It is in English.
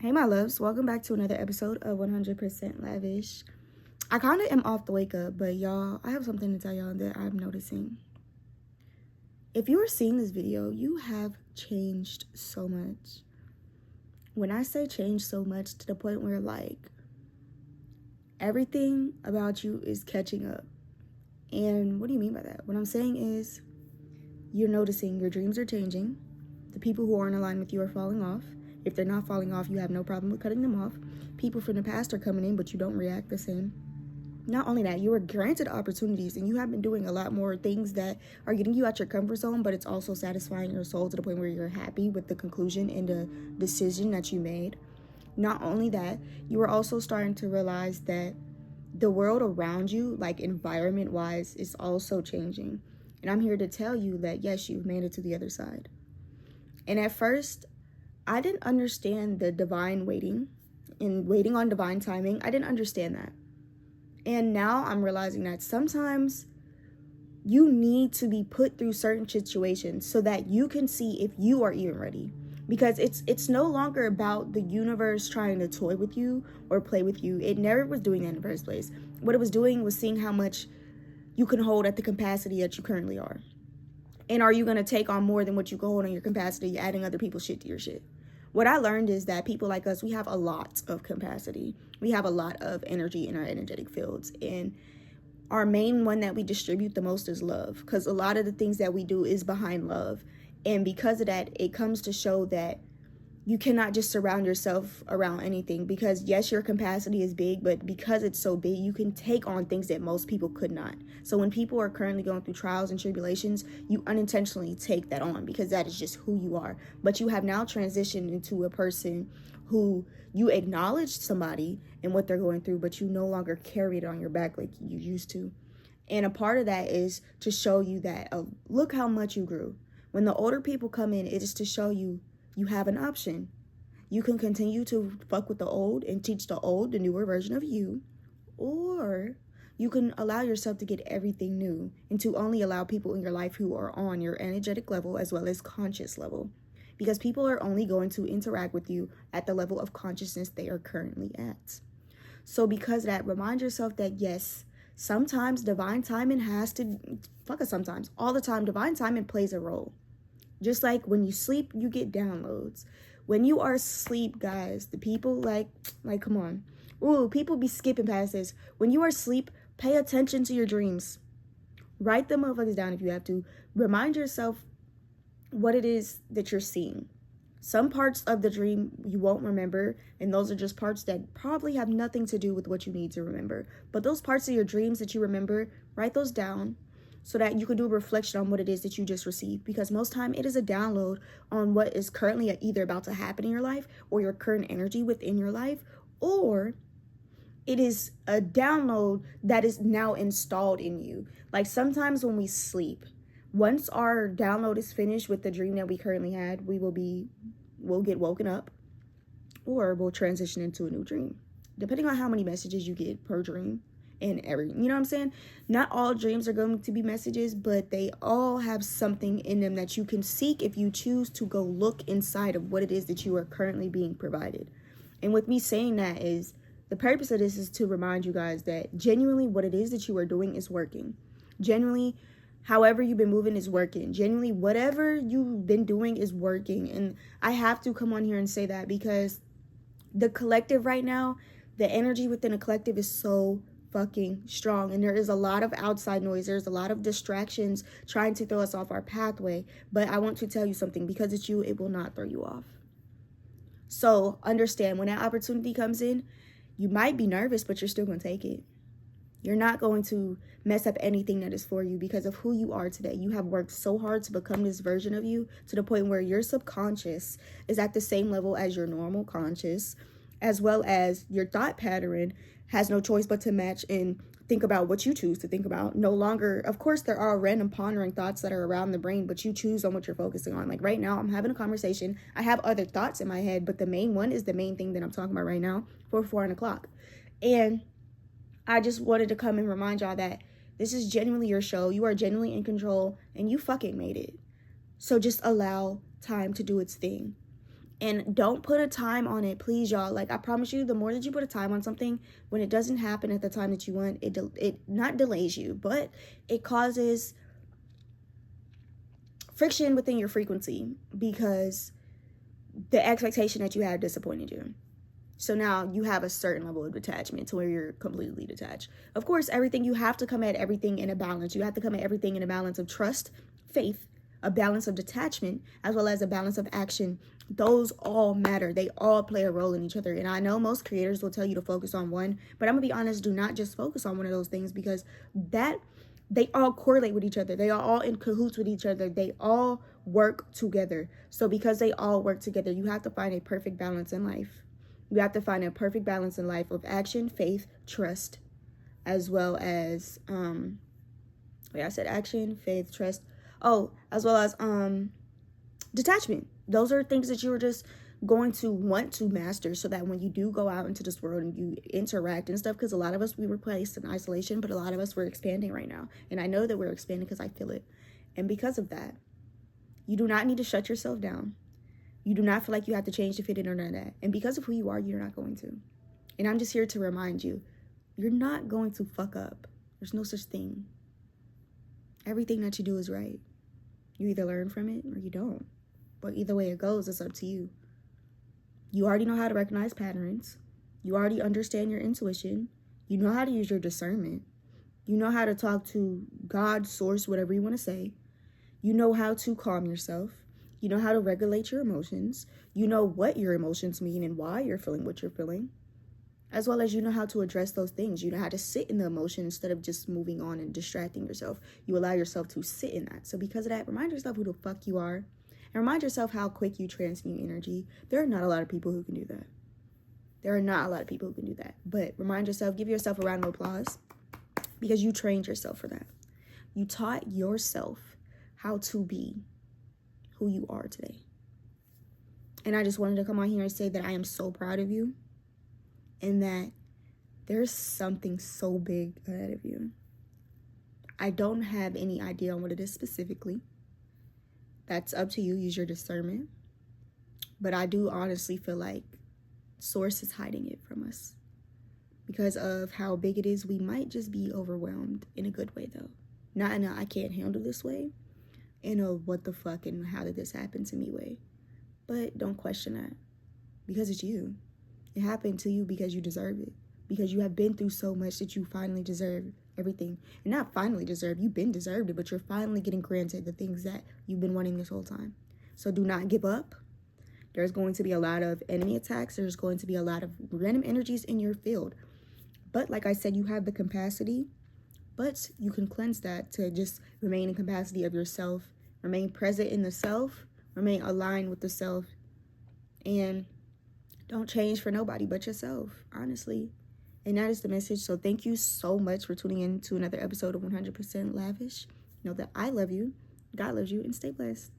Hey, my loves, welcome back to another episode of 100% Lavish. I kind of am off the wake up, but y'all, I have something to tell y'all that I'm noticing. If you are seeing this video, you have changed so much. When I say changed so much to the point where, like, everything about you is catching up. And what do you mean by that? What I'm saying is, you're noticing your dreams are changing. The people who aren't aligned with you are falling off. If they're not falling off, you have no problem with cutting them off. People from the past are coming in, but you don't react the same. Not only that, you were granted opportunities and you have been doing a lot more things that are getting you out your comfort zone, but it's also satisfying your soul to the point where you're happy with the conclusion and the decision that you made. Not only that, you are also starting to realize that the world around you, like environment-wise, is also changing. And I'm here to tell you that, yes, you've made it to the other side. And at first, I didn't understand the divine waiting and waiting on divine timing. I didn't understand that. And now I'm realizing that sometimes you need to be put through certain situations so that you can see if you are even ready. Because it's no longer about the universe trying to toy with you or play with you. It never was doing that in the first place. What it was doing was seeing how much you can hold at the capacity that you currently are. And are you going to take on more than what you can hold on your capacity, adding other people's shit to your shit? What I learned is that people like us, we have a lot of capacity. We have a lot of energy in our energetic fields. And our main one that we distribute the most is love. Because a lot of the things that we do is behind love. And because of that, it comes to show that you cannot just surround yourself around anything. Because yes, your capacity is big, but because it's so big, you can take on things that most people could not. So when people are currently going through trials and tribulations, you unintentionally take that on because that is just who you are. But you have now transitioned into a person who you acknowledge somebody and what they're going through, but you no longer carry it on your back like you used to. And a part of that is to show you that, look how much you grew. When the older people come in, it is to show you you have an option. You can continue to fuck with the old and teach the old, the newer version of you, or you can allow yourself to get everything new and to only allow people in your life who are on your energetic level as well as conscious level. Because people are only going to interact with you at the level of consciousness they are currently at. So because of that, remind yourself that yes, sometimes divine timing sometimes, all the time, divine timing plays a role. Just like when you sleep, you get downloads. When you are asleep, guys, the people like come on. Ooh, people be skipping past this. When you are asleep, pay attention to your dreams. Write the motherfuckers down if you have to. Remind yourself what it is that you're seeing. Some parts of the dream you won't remember, and those are just parts that probably have nothing to do with what you need to remember. But those parts of your dreams that you remember, write those down so that you can do a reflection on what it is that you just received. Because most time it is a download on what is currently either about to happen in your life or your current energy within your life, or it is a download that is now installed in you. Like sometimes when we sleep, once our download is finished with the dream that we currently had, we'll get woken up or we'll transition into a new dream, depending on how many messages you get per dream. And you know what I'm saying? Not all dreams are going to be messages, but they all have something in them that you can seek if you choose to go look inside of what it is that you are currently being provided. And with me saying that is, the purpose of this is to remind you guys that genuinely what it is that you are doing is working. Genuinely, however you've been moving is working. Genuinely, whatever you've been doing is working. And I have to come on here and say that because the collective right now, the energy within a collective is so fucking strong, and there is a lot of outside noise. There's a lot of distractions trying to throw us off our pathway. But I want to tell you something, because it's you, it will not throw you off. So understand, when that opportunity comes in, you might be nervous, but you're still going to take it. You're not going to mess up anything that is for you because of who you are today. You have worked so hard to become this version of you to the point where your subconscious is at the same level as your normal conscious, as well as your thought pattern has no choice but to match and think about what you choose to think about. No longer, of course, there are random pondering thoughts that are around the brain, but you choose on what you're focusing on. Like right now, I'm having a conversation. I have other thoughts in my head, but the main one is the main thing that I'm talking about right now for 4 o'clock. And I just wanted to come and remind y'all that this is genuinely your show. You are genuinely in control and you fucking made it. So just allow time to do its thing. And don't put a time on it, please, y'all. Like, I promise you, the more that you put a time on something, when it doesn't happen at the time that you want, it not delays you, but it causes friction within your frequency, because the expectation that you had disappointed you. So now you have a certain level of detachment to where you're completely detached. Of course, you have to come at everything in a balance. You have to come at everything in a balance of trust, faith, a balance of detachment, as well as a balance of action. Those all matter. They all play a role in each other. And I know most creators will tell you to focus on one, but I'm gonna be honest, do not just focus on one of those things, because they all correlate with each other. They are all in cahoots with each other. They all work together. So because they all work together, you have to find a perfect balance in life. You have to find a perfect balance in life of action, faith, trust, as well as I said action, faith, trust. Oh, as well as detachment. Those are things that you're just going to want to master, so that when you do go out into this world and you interact and stuff, because a lot of us, we were placed in isolation, but a lot of us, we're expanding right now. And I know that we're expanding because I feel it. And because of that, you do not need to shut yourself down. You do not feel like you have to change to fit in or none of that. And because of who you are, you're not going to. And I'm just here to remind you, you're not going to fuck up. There's no such thing. Everything that you do is right. You either learn from it or you don't. But either way it goes, it's up to you. You already know how to recognize patterns. You already understand your intuition. You know how to use your discernment. You know how to talk to God, source, whatever you want to say. You know how to calm yourself. You know how to regulate your emotions. You know what your emotions mean and why you're feeling what you're feeling. As well as you know how to address those things. You know how to sit in the emotion instead of just moving on and distracting yourself. You allow yourself to sit in that. So because of that, remind yourself who the fuck you are. And remind yourself how quick you transmute energy. There are not a lot of people who can do that. There are not a lot of people who can do that. But remind yourself, give yourself a round of applause, because you trained yourself for that. You taught yourself how to be who you are today. And I just wanted to come on here and say that I am so proud of you, and that there's something so big ahead of you. I don't have any idea on what it is specifically. That's up to you. Use your discernment. But I do honestly feel like Source is hiding it from us. Because of how big it is, we might just be overwhelmed in a good way, though. Not in a I can't handle this way. In a what the fuck and how did this happen to me way. But don't question that. Because it's you. It happened to you because you deserve it. Because you have been through so much that you finally deserve everything. And not finally deserve, you've been deserved it, but you're finally getting granted the things that you've been wanting this whole time. So do not give up. There's going to be a lot of enemy attacks. There's going to be a lot of random energies in your field. But like I said, you have the capacity, but you can cleanse that to just remain in capacity of yourself, remain present in the self, remain aligned with the self, and don't change for nobody but yourself, honestly. And that is the message. So thank you so much for tuning in to another episode of 100% Lavish. Know that I love you, God loves you, and stay blessed.